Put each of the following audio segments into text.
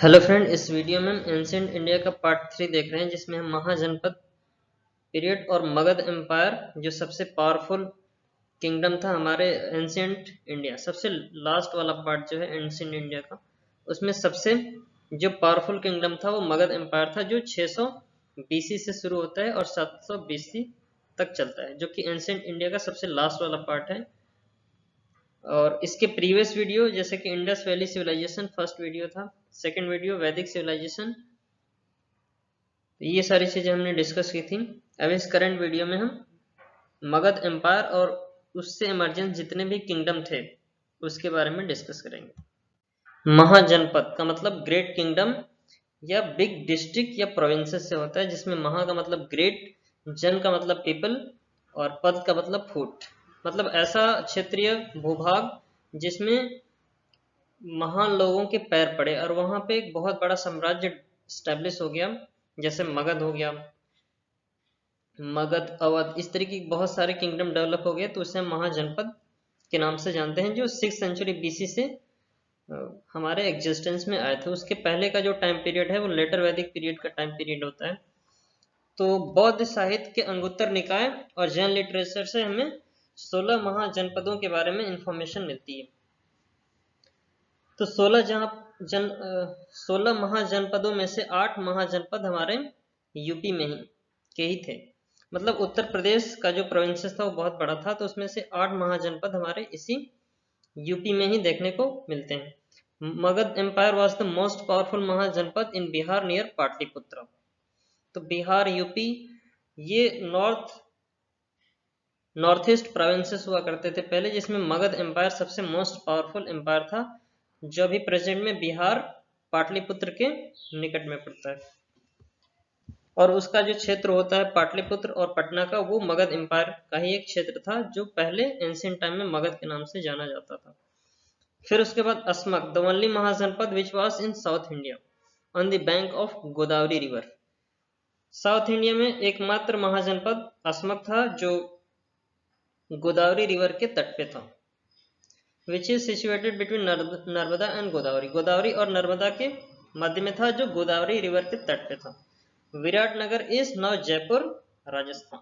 Hello friend, इस video में हम एंशिएंट इंडिया का पार्ट 3 देख रहे हैं जिसमें हम महाजनपद पीरियड और मगध एम्पायर जो सबसे पावरफुल किंगडम था हमारे एंशिएंट इंडिया, सबसे लास्ट वाला पार्ट जो है एंशिएंट इंडिया का, उसमें सबसे जो पावरफुल किंगडम था वो मगध एम्पायर था जो 600 बीसी से शुरू होता है और 700 बीसी तक चलता है, जो कि एंशिएंट इंडिया का सबसे लास्ट वाला पार्ट है। और इसके प्रीवियस वीडियो जैसे कि Indus valley civilisation first video था, सेकंड वीडियो वैदिक सिविलाइजेशन, तो ये सारी चीजें हमने डिस्कस की थी। अब इस करंट वीडियो में हम मगध एम्पायर और उससे इमर्जेंस जितने भी किंगडम थे उसके बारे में डिस्कस करेंगे। महाजनपद का मतलब ग्रेट किंगडम या बिग डिस्ट्रिक्ट या प्रोविंसेस से होता है, जिसमें महा का मतलब ग्रेट, जन का मतलब पीपल और पद का मतलब फूट, मतलब ऐसा क्षेत्रीय भूभाग जिसमें महान लोगों के पैर पड़े और वहां पे एक बहुत बड़ा साम्राज्य स्टैब्लिश हो गया, जैसे मगध हो गया, मगध, अवध, इस तरीके की बहुत सारे किंगडम डेवलप हो गए, तो उसे हम महाजनपद के नाम से जानते हैं, जो 6th सेंचुरी बीसी से हमारे एग्जिस्टेंस में आए थे। उसके पहले का जो टाइम पीरियड है वो लेटर वैदिक पीरियड का टाइम पीरियड होता है। तो बौद्ध साहित्य के अंगुत्तर निकाय और जैन लिटरेचर से हमें 16 महाजनपदों के बारे में इंफॉर्मेशन मिलती है। तो 16 महाजनपदों में से 8 महाजनपद हमारे यूपी में ही के ही थे, मतलब उत्तर प्रदेश का जो प्रोविंसेस था वो बहुत बड़ा था, तो उसमें से 8 महाजनपद हमारे इसी यूपी में ही देखने को मिलते हैं। Magadha empire was the most powerful mahajanapada in Bihar near Pataliputra. तो बिहार, यूपी, ये नॉर्थ ईस्ट प्रोविंसेस हुआ करते थे पहले, जिसमें मगध एम्पायर सबसे मोस्ट पावरफुल एम्पायर था, जो अभी प्रेजेंट में बिहार पाटलिपुत्र के निकट में पड़ता है। और उसका जो क्षेत्र होता है पाटलिपुत्र और पटना का, वो मगध एम्पायर का ही एक क्षेत्र था, जो पहले एंशिएंट टाइम में मगध के नाम से जाना जाता था। फिर उसके बाद Ashmaka, the only mahajanapada which was in south India on the bank of Godavari river. South India में एकमात्र महाजनपद अस्मक था जो गोदावरी रिवर के तट पे था, which is situated between Narmada and Godavari. Godavari और नर्मदा के मध्य में था, जो गोदावरी रिवर के तट पे था। Viratnagar is now Jaipur, Rajasthan.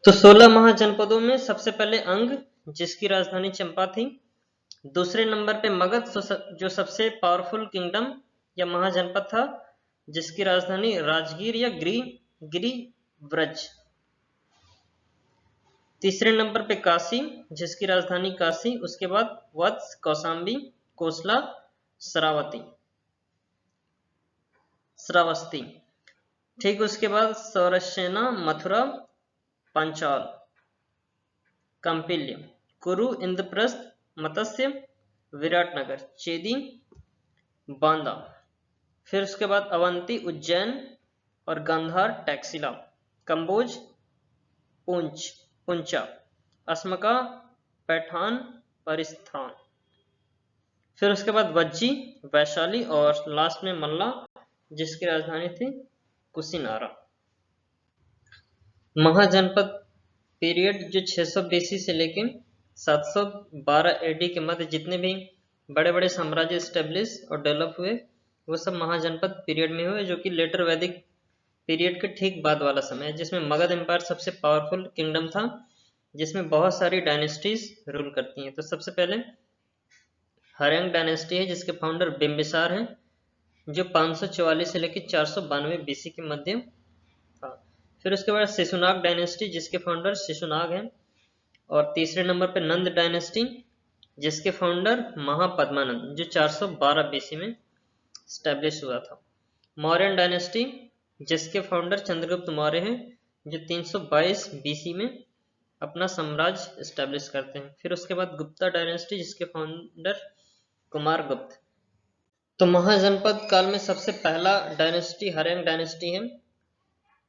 तो 16 महाजनपदों में सबसे पहले अंग, जिसकी राजधानी चंपा थी। दूसरे नंबर पे मगध, जो सबसे पावरफुल किंगडम या महाजनपद था, जिसकी राजधानी राजगीर या गिरिव्रज। तीसरे नंबर पे काशी, जिसकी राजधानी काशी। उसके बाद वत्स, कौशाम्बी, कोसला, श्रावस्ती। ठीक उसके बाद सौरसेना, मथुरा, पांचाल, कंपिल्य, कुरु, इंद्रप्रस्थ, मत्स्य, विराटनगर, चेदी, बांदा। फिर उसके बाद अवंती, उज्जैन और गांधार, टैक्सिला, कंबोज, पुंचा, अस्मका, पैठान, परिस्थान। फिर उसके बाद वज्जी, वैशाली और लास्ट में मल्ला, जिसकी राजधानी थी कुशीनारा। महाजनपद पीरियड जो 600 बीसी से लेके 712 एडी के मध्य जितने भी बड़े बड़े साम्राज्य स्टेब्लिश और डेवलप हुए, वो सब महाजनपद पीरियड में हुए, जो कि लेटर वैदिक पीरियड के ठीक बाद वाला समय है, जिसमें मगध एम्पायर सबसे पावरफुल किंगडम था, जिसमें बहुत सारी डायनेस्टीज रूल करती हैं। तो सबसे पहले हर्यंग डायनेस्टी है, जिसके फाउंडर बिम्बिसार हैं, जो 544 से लेकर 492 बीसी के मध्य था। फिर उसके बाद शिशुनाग डायनेस्टी, जिसके फाउंडर शिशुनाग हैं। और तीसरे नंबर पे नंद डायनेस्टी, जिसके फाउंडर महापद्मानंद, जो 412 बीसी में स्टैब्लिश हुआ था। मौर्यन डायनेस्टी, जिसके फाउंडर चंद्रगुप्त मौर्य हैं, जो 322 बीसी में अपना साम्राज्य स्टैब्लिश करते हैं। फिर उसके बाद गुप्ता डायनेस्टी, जिसके फाउंडर कुमार गुप्त। तो महाजनपद काल में सबसे पहला डायनेस्टी हर्यंग डायनेस्टी है,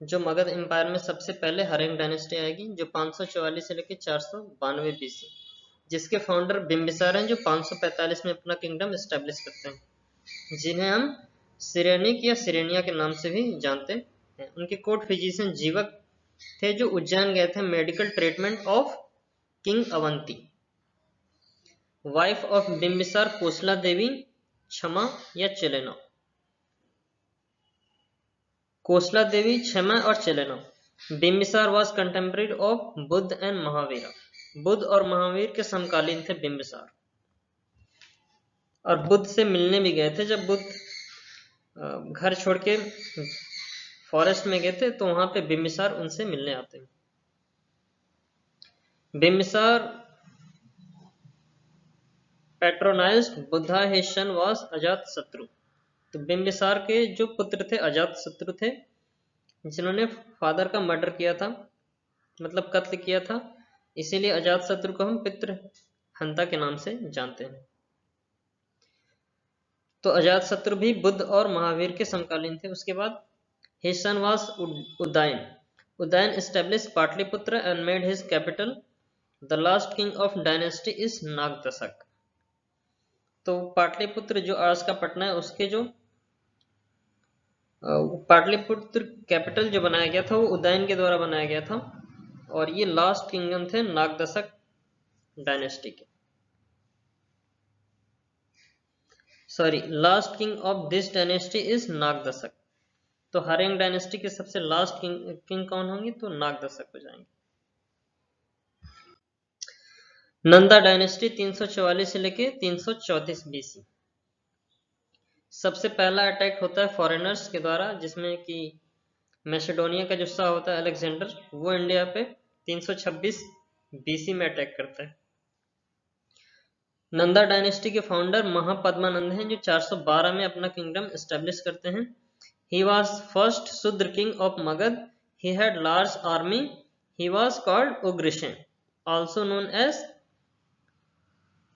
जो मगध एम्पायर में सबसे पहले हर्यंग डायनेस्टी आएगी, जो 544 से लेकर 492 बीसी, जिसके फाउंडर बिम्बिसार हैं, जो 545 में अपना किंगडम स्टैब्लिश करते हैं, जिन्हें हम सिरेनिक या सिरेनिया के नाम से भी जानते हैं। उनके कोर्ट फिजिशियन जीवक थे, जो उज्जैन गए थे medical treatment of king Avanti. Wife of Bimbisara Kosala Devi, Kshema या चेलेना? कोसला देवी, क्षमा और Chellana. Bimbisara was contemporary of Buddha and Mahavira. Buddha और महावीर के समकालीन थे बिम्बिसार, और बुद्ध से मिलने भी गए थे। जब बुद्ध घर छोड़ के फॉरेस्ट में गए थे तो वहां पे बिम्बिसार उनसे मिलने आते हैं। Bimbisara patronized Buddha his son was Ajatashatru. तो बिम्बिसार के जो पुत्र थे अजात शत्रु थे, जिन्होंने फादर का मर्डर किया था, मतलब कत्ल किया था, इसीलिए अजात शत्रु को हम पितृ हंता के नाम से जानते हैं। तो अजात शत्रु भी बुद्ध और महावीर के समकालीन थे। उसके बाद his son was Udayan. Udayan establish Pataliputra and made his capital. The last king of dynasty is Nagdashak. तो पाटलिपुत्र जो आज का पटना है, उसके जो पाटलिपुत्र कैपिटल जो बनाया गया था वो उदयन के द्वारा बनाया गया था, और ये लास्ट किंगडम थे नागदशक डायनेस्टी के। Sorry, last king of this dynasty is Nagdashak. तो हारेंग डायनेस्टी के सबसे लास्ट किंग कौन होंगे? तो नागदशक हो जाएंगे। नंदा डायनेस्टी 344 से लेके 334 बीसी। सबसे पहला अटैक होता है फॉरेनर्स के द्वारा, जिसमें कि मैसेडोनिया का जो शाह होता है अलेक्जेंडर, वो इंडिया पे 326 बीसी में अटैक करता है। नंदा डायनेस्टी के फाउंडर महापद्मानंद हैं, जो 412 में अपना किंगडम एस्टेब्लिश करते हैं। He was first Shudra king of Magadha. He had large army. He was called Ugrasena, also known as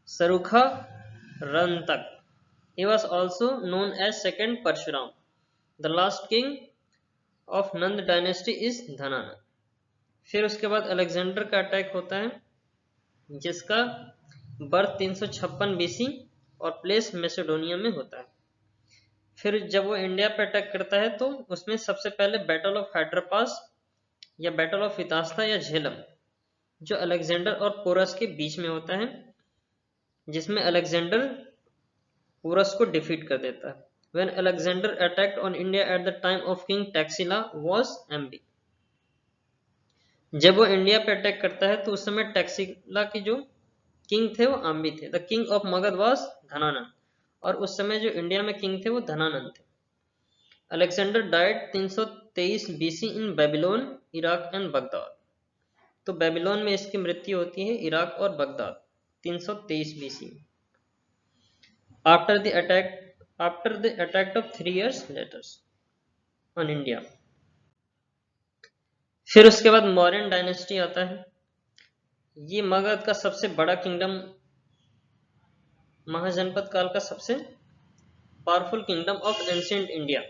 Sarukha Rantaka. He was also known as second Parshuram. The last king of Nand dynasty is Dhanananda. फिर उसके बाद Alexander का attack होता है, जिसका birth 356 BC और place Macedonia में होता है। फिर जब वो इंडिया पे अटैक करता है तो उसमें सबसे पहले बैटल ऑफ हाइड्रोपास या बैटल ऑफ वितास्ता या झेलम, जो अलेक्जेंडर और पोरस के बीच में होता है, जिसमें अलेक्जेंडर पोरस को डिफीट कर देता है। When Alexander attacked on India at the time of King Taxila was MB। जब वो इंडिया पे अटैक करता है तो उस समय टैक्सिला के जो किंग थे वो अम्बी थे। The king of Magadh was Dhanananda, और उस समय जो इंडिया में किंग थे वो धनानंद थे। Alexander died 323 BC in Babylon, Iraq and Baghdad. तो बेबीलोन में इसकी मृत्यु होती है, इराक और बगदाद 323 बीसी में। After the attack of 3 years later on India। फिर उसके बाद मौर्यन डायनेस्टी आता है। ये मगध का सबसे बड़ा किंगडम, महाजनपद काल का सबसे powerful kingdom of ancient India.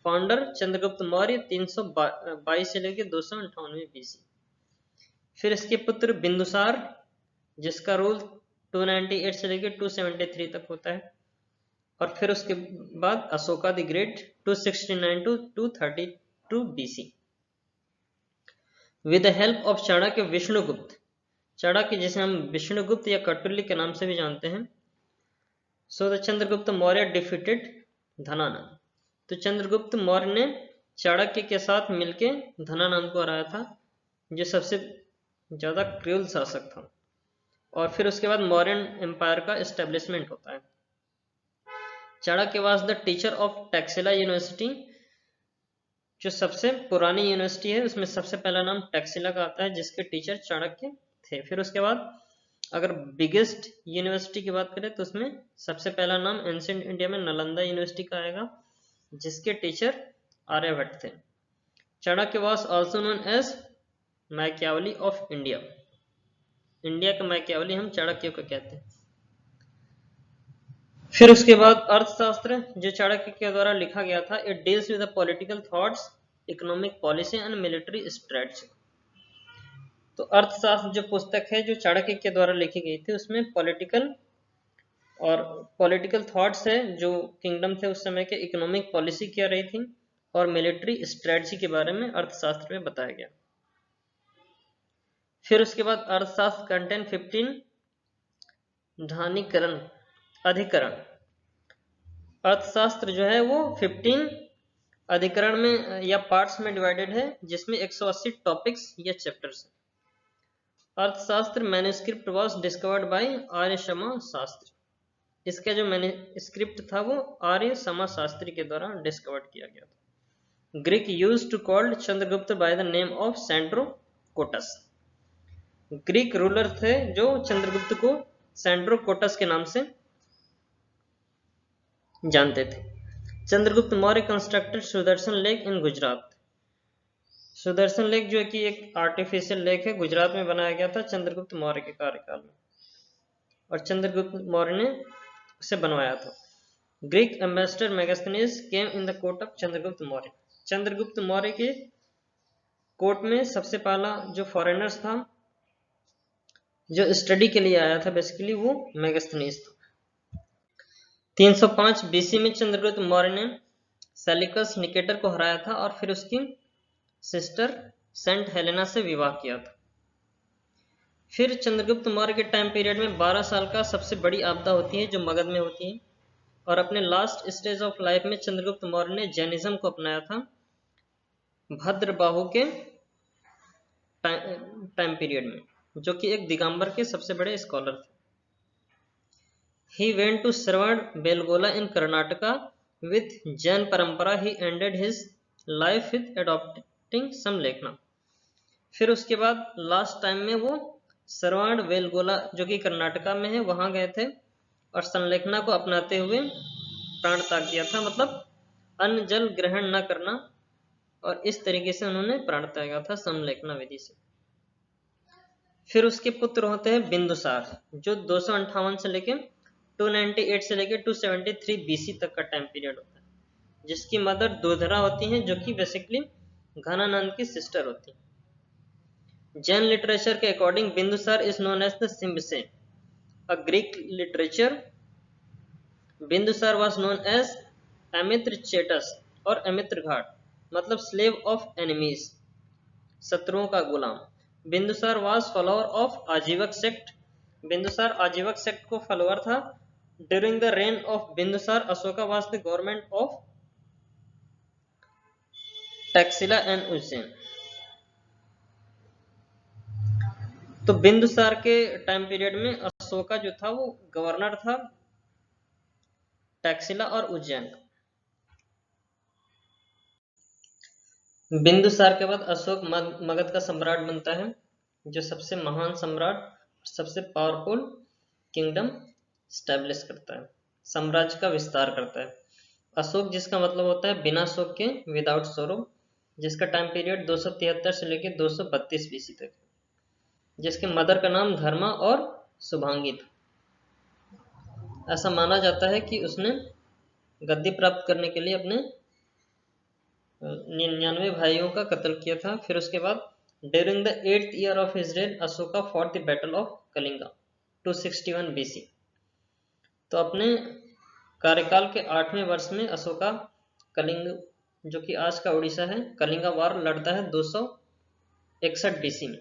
Founder Chandragupta Maurya 322 से लेकर 298 बीसी। फिर इसके पुत्र बिंदुसार, जिसका रूल 298 से लेकर 273 तक होता है। और फिर उसके बाद Ashoka the great 269 two 232 BC. With the help of Chanakya Vishnugupta. Chanakya जिसे हम विष्णुगुप्त या कटुल्य के नाम से भी जानते हैं। So the Chandragupta Maurya defeated Dhanananda. तो चंद्रगुप्त मौर्य ने चाणक्य के साथ मिलके धनानंद को हराया था, जो सबसे ज्यादा क्रूर शासक था। और फिर उसके बाद मौर्यन एम्पायर का एस्टेब्लिशमेंट होता है। Chanakya was the teacher of Taxila university, जो सबसे पुरानी यूनिवर्सिटी है, उसमें सबसे पहला नाम टैक्सिला का आता है, जिसके टीचर चाणक्य थे। फिर उसके बाद अगर बिगेस्ट यूनिवर्सिटी की बात करें तो उसमें सबसे पहला नाम एंशिएंट इंडिया में नालंदा यूनिवर्सिटी का आएगा, जिसके टीचर आर्यभट्ट थे। Chanakya was also known as Machiavelli of India. India का मैकियावली हम चाणक्य को कहते हैं। फिर उसके बाद अर्थशास्त्र, जो चाणक्य के द्वारा लिखा गया था। It deals with the political thoughts, economic policy and military strategy. तो अर्थशास्त्र जो पुस्तक है जो चाणक्य के द्वारा लिखी गई थी, उसमें पॉलिटिकल थॉट्स है जो किंगडम थे उस समय के, इकोनॉमिक पॉलिसी क्या रही थी, और मिलिट्री स्ट्रेटजी के बारे में अर्थशास्त्र में बताया गया। फिर उसके बाद अर्थशास्त्र कंटेन 15 धानीकरण, अधिकरण। अर्थशास्त्र जो है वो 15 अधिकरण में या पार्ट्स में डिवाइडेड है, जिसमें 180 टॉपिक्स या चैप्टर्स हैं। अर्थशास्त्र मैन्युस्क्रिप्ट वाज डिस्कवर्ड बाय आर्य शमा शास्त्री। इसका जो मैन्युस्क्रिप्ट था वो आर्य शमा शास्त्री के द्वारा डिस्कवर्ड किया गया था। Greek used to called Chandragupta by the name of Sandrocottus. Greek ruler थे जो चंद्रगुप्त को सेंड्रोकोटस के नाम से जानते थे। Chandragupta Maurya constructed Sudarshan lake in Gujarat. Sudarshan lake जो है कि एक आर्टिफिशियल लेक है, गुजरात में बनाया गया था चंद्रगुप्त मौर्य के कार्यकाल में, और चंद्रगुप्त मौर्य ने उसे बनवाया था। Greek ambassador Megasthenes came in the court of Chandragupta Maurya. Chandragupta Maurya के कोर्ट में सबसे पहला जो फॉरेनर्स था, जो स्टडी के लिए आया था बेसिकली, वो मेगास्थनीज था। 305 बीसी में चंद्रगुप्त मौर्य ने सेलिकस निकेटर को हराया था और फिर उसकी सिस्टर सेंट हेलेना से विवाह किया था। फिर चंद्रगुप्त मौर्य के टाइम पीरियड में 12 साल का सबसे बड़ी आपदा होती है जो मगध में होती है, और अपने लास्ट स्टेज ऑफ लाइफ में चंद्रगुप्त मौर्य ने जैनिज्म को अपनाया था भद्रबाहु के टाइम पीरियड में, जो कि एक दिगंबर के सबसे बड़े स्कॉलर थे। He went to Sravan-Belgola in Karnataka with Jain परंपरा. He ended his life with adopting some लेखना। फिर उसके बाद लास्ट टाइम में वो श्रवण बेलगोला जो कि कर्नाटका में है वहां गए थे और संलेखना को अपनाते हुए प्राण त्याग दिया था, मतलब अन्न जल ग्रहण न करना, और इस तरीके से उन्होंने प्राण त्यागा था संलेखना विधि से। फिर उसके पुत्र होते हैं बिंदुसार, जो 258 से लेके 298 से लेके 273 बीसी तक का टाइम पीरियड होता है, जिसकी मदर दुधरा होती हैं, जो कि बेसिकली घनानंद की सिस्टर होती हैं। जैन लिटरेचर के according Bindusara is known as the Simbasena. A Greek literature Bindusara was known as Amitrochates और अमित्र घाट, मतलब स्लेव ऑफ एनिमीज, शत्रुओं का गुलाम। Bindusara was follower of Ajivika sect. Bindusara Ajivika sect को फॉलोअर था। During the reign of Bindusara Ashoka was the government of Taxila and Ujjain. तो बिंदुसार के time period में अशोका जो था वो गवर्नर था टैक्सिला और उज्जैन का। बिंदुसार के बाद अशोक मगध का सम्राट बनता है, जो सबसे महान सम्राट, सबसे पावरफुल किंगडम स्टैब्लिश करता है, साम्राज्य का विस्तार करता है। अशोक जिसका मतलब होता है बिना शोक के, विदाउट सोरो, जिसका टाइम पीरियड 273 से लेकर 232 बीसी तक, जिसके मदर का नाम धर्मा और शुभांगी था। ऐसा माना जाता है कि उसने गद्दी प्राप्त करने के लिए अपने 99 भाइयों का कत्ल किया था। फिर उसके बाद during the 8th year of his rain Ashoka fought the battle of Kalinga 261 BC. तो अपने कार्यकाल के 8वें वर्ष में अशोका कलिंग, जो कि आज का उड़ीसा है, कलिंगा वार लड़ता है 261 बीसी में।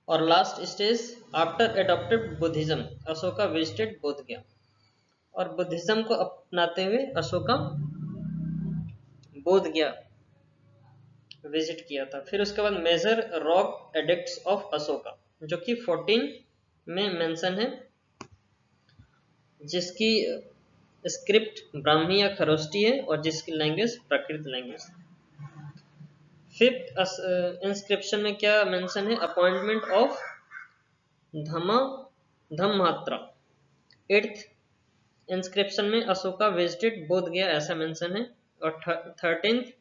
और last stage after adopted Buddhism Ashoka visited बोध गया, और बुद्धिज्म को अपनाते हुए अशोका बोध गया विजिट किया था। फिर उसके बाद major rock edicts of Ashoka, जो कि 14 में मेंशन है, जिसकी स्क्रिप्ट ब्राह्मी या खरोष्टी है और जिसकी लैंग्वेज प्राकृत लैंग्वेज। फिफ्थ इंस्क्रिप्शन में क्या मेंशन है? Appointment of धम्मात्रा। 8th इंस्क्रिप्शन में अशोका विजिटेड बोध गया ऐसा मेंशन है, और 13th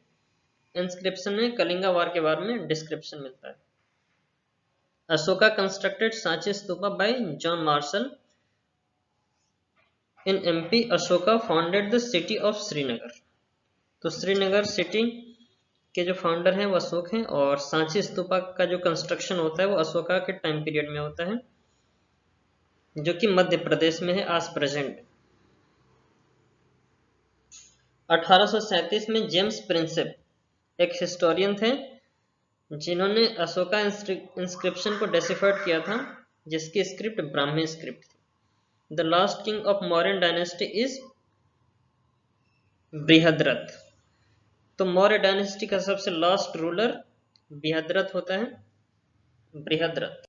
इंस्क्रिप्शन में कलिंगा वार के बारे में डिस्क्रिप्शन मिलता है। Ashoka constructed Sanchi stupa bye John Marshall in MP. Ashoka founded the city of Srinagar. तो श्रीनगर सिटी के जो फाउंडर हैं वो अशोक हैं, और सांची स्तूपा का जो कंस्ट्रक्शन होता है वो अशोका के टाइम पीरियड में होता है, जो कि मध्य प्रदेश में है आज प्रेजेंट। 1837 में जेम्स प्रिंसेप एक हिस्टोरियन थे, जिन्होंने अशोका इंस्क्रिप्शन को डेसिफर्ड किया था जिसकी स्क्रिप्ट ब्राह्मी स्क्रिप्ट थी। The last king of Mauryan dynasty is Brihadratha. तो मौर्य डायनेस्टी का सबसे लास्ट रूलर बृहद्रथ होता है, बृहद्रथ।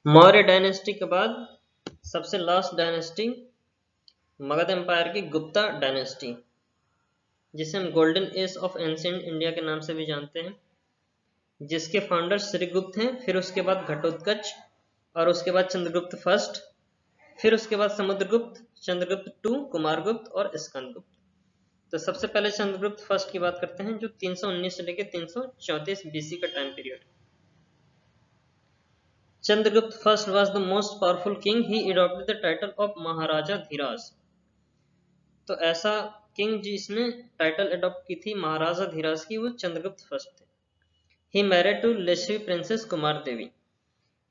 मौर्य डायनेस्टी के बाद सबसे लास्ट डायनेस्टी मगध एम्पायर की गुप्ता डायनेस्टी, जिसे हम golden age of ancient India के नाम से भी जानते हैं, जिसके फाउंडर श्रीगुप्त हैं, फिर उसके बाद घटोत्कच, और उसके बाद चंद्रगुप्त फर्स्ट, फिर उसके बाद समुद्रगुप्त, चंद्रगुप्त टू, कुमारगुप्त और स्कंदगुप्त। तो सबसे पहले चंद्रगुप्त फर्स्ट की बात करते हैं, जो 319 से लेकर 334 बीसी का time period. Chandragupta first was the most powerful king, he adopted the title of Maharajadhiraja. तो ऐसा किंग जिसने टाइटल अडॉप्ट की थी महाराजा धीराज की, वो चंद्रगुप्त फर्स्ट थे। He married to Lichchhavi princess Kumara Devi.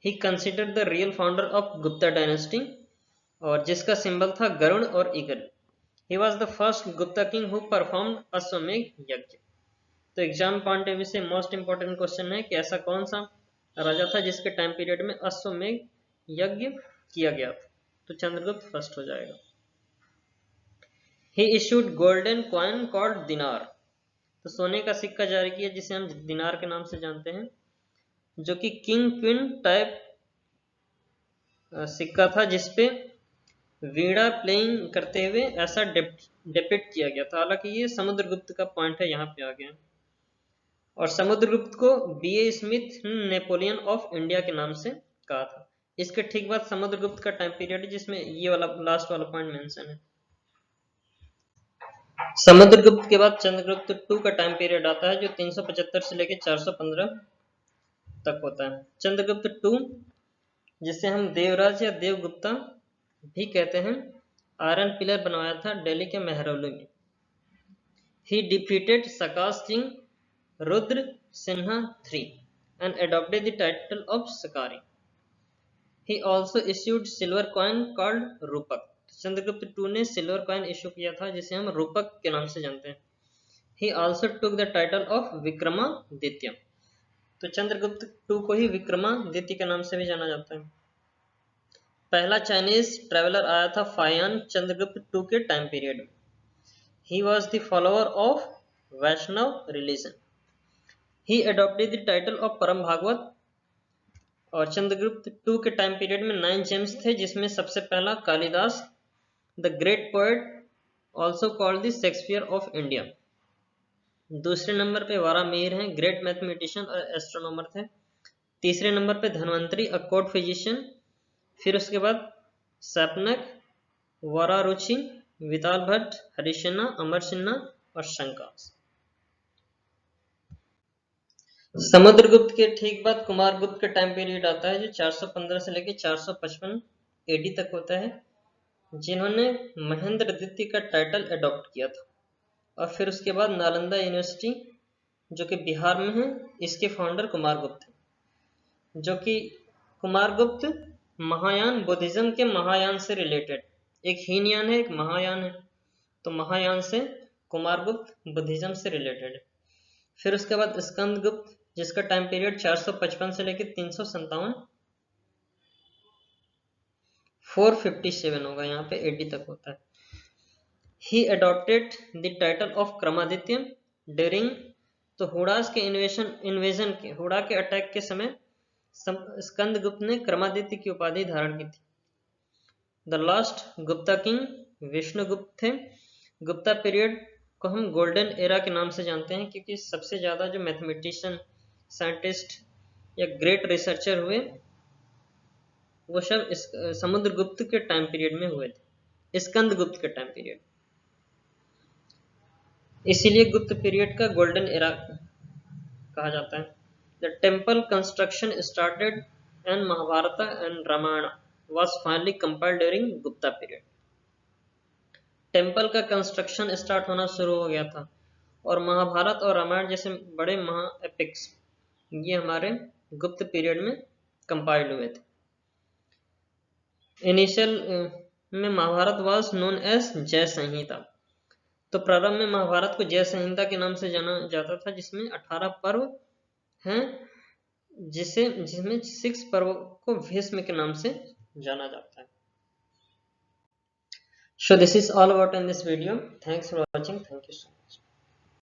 He considered the real founder of Gupta dynasty, और जिसका सिंबल था गरुड़ और eagle. He was the first Gupta king who performed Ashwamedha Yagya. तो एग्जाम पॉइंट ऑफ व्यू से मोस्ट इंपॉर्टेंट क्वेश्चन है कि ऐसा कौन सा राजा था जिसके टाइम पीरियड में अश्वमेघ यज्ञ किया गया था। तो चंद्रगुप्त फर्स्ट हो जाएगा। He issued golden coin called दिनार। तो सोने का सिक्का जारी किया जिसे हम दिनार के नाम से जानते हैं, जो कि किंग क्वीन टाइप सिक्का था, जिसपे वीणा प्लेइंग करते हुए ऐसा डिपिक्ट किया गया था। हालांकि ये समुद्रगुप्त का पॉइंट है, यहाँ पे आ गया। और समुद्रगुप्त को BA Smith Napoleon of India के नाम से कहा था। इसके ठीक बाद समुद्रगुप्त का टाइम पीरियड जिसमें ये वाला लास्ट वाला पॉइंट मेंशन है। समुद्रगुप्त के बाद चंद्रगुप्त टू का टाइम पीरियड आता है, जो 375 से लेकर 415 तक होता है। चंद्रगुप्त टू, जिसे हम देवराज या देवगुप्ता भी कहते हैं, आयरन पिलर बनवाया था दिल्ली के मेहरौली में। He defeated Sakash Singh Rudra Sinha III and adopted the title of Shakari. He also issued silver coin called Rupaka. Chandragupta two ने सिल्वर कॉइन इशू किया था, जिसे हम रूपक के नाम से जानते हैं। He also took the title of Vikramaditya. तो चंद्रगुप्त टू को ही विक्रमादित्य के नाम से भी जाना जाता है। पहला चाइनीज ट्रेवलर आया था फायान चंद्रगुप्त टू के टाइम पीरियड में। He was the follower of Vaishnav religion. He adopted the title of Param Bhagwat. और चंद्रगुप्त टू के टाइम पीरियड में 9 जेम्स थे, जिसमें सबसे पहला Kalidas the great poet, also called the Shakespeare of India. दूसरे नंबर पे वारामिहिर हैं, ग्रेट मैथमेटिशियन और एस्ट्रोनॉमर थे। तीसरे नंबर पे धन्वंतरी, अ कोर्ट फिजिशियन। फिर उसके बाद सैपनक, वरारुचि, विताल भट्ट, हरिशना, अमर सिन्हा और शंकास। समुद्रगुप्त के ठीक बाद कुमारगुप्त के टाइम पीरियड आता है, जो 415 से लेकर 455 एडी तक होता है, जिन्होंने महेंद्र द्वितीय का टाइटल अडॉप्ट किया था। और फिर उसके बाद नालंदा यूनिवर्सिटी, जो कि बिहार में है, इसके फाउंडर कुमारगुप्त हैं, जो कि कुमारगुप्त महायान बुद्धिज्म के महायान से रिलेटेड, एक हीनयान है एक महायान है, तो महायान से कुमारगुप्त बुद्धिज्म से रिलेटेड है। फिर उसके बाद स्कंदगुप्त, जिसका टाइम पीरियड 455 से लेकर 357 457 होगा, यहाँ पे 80 तक होता है। He adopted the title of Vikramaditya during, तो हुड़ास के इन्वेजन के, हुड़ा के अटैक के समय स्कंदगुप्त ने क्रमादित्य की उपाधि धारण की थी। The last Gupta king Vishnugupta थे। गुप्ता पीरियड को हम गोल्डन एरा के नाम से जानते हैं, क्योंकि सबसे ज्यादा जो मैथमेटिशियन, साइंटिस्ट या ग्रेट रिसर्चर हुए, वो सब समुद्रगुप्त के टाइम पीरियड में हुए थे, स्कंदगुप्त के टाइम पीरियड। इसीलिए गुप्त पीरियड का गोल्डन एरा कहा जाता है। The temple construction started and Mahabharata and Ramayana was finally compiled during Gupta period. Temple का कंस्ट्रक्शन स्टार्ट होना शुरू हो गया था, और महाभारत और रामायण जैसे बड़े महा एपिक्स ये हमारे गुप्त पीरियड में कंपाइल्ड हुए थे। इनिशियल में महाभारत वाज नोन एज जय संहिता। तो प्रारंभ में महाभारत को जय संहिता के नाम से जाना जाता था, जिसमें 18 पर्व हैं, जिसमें 6 पर्वों को भीष्म के नाम से जाना जाता है। So this is all about in this video. Thanks for watching. Thank you so much.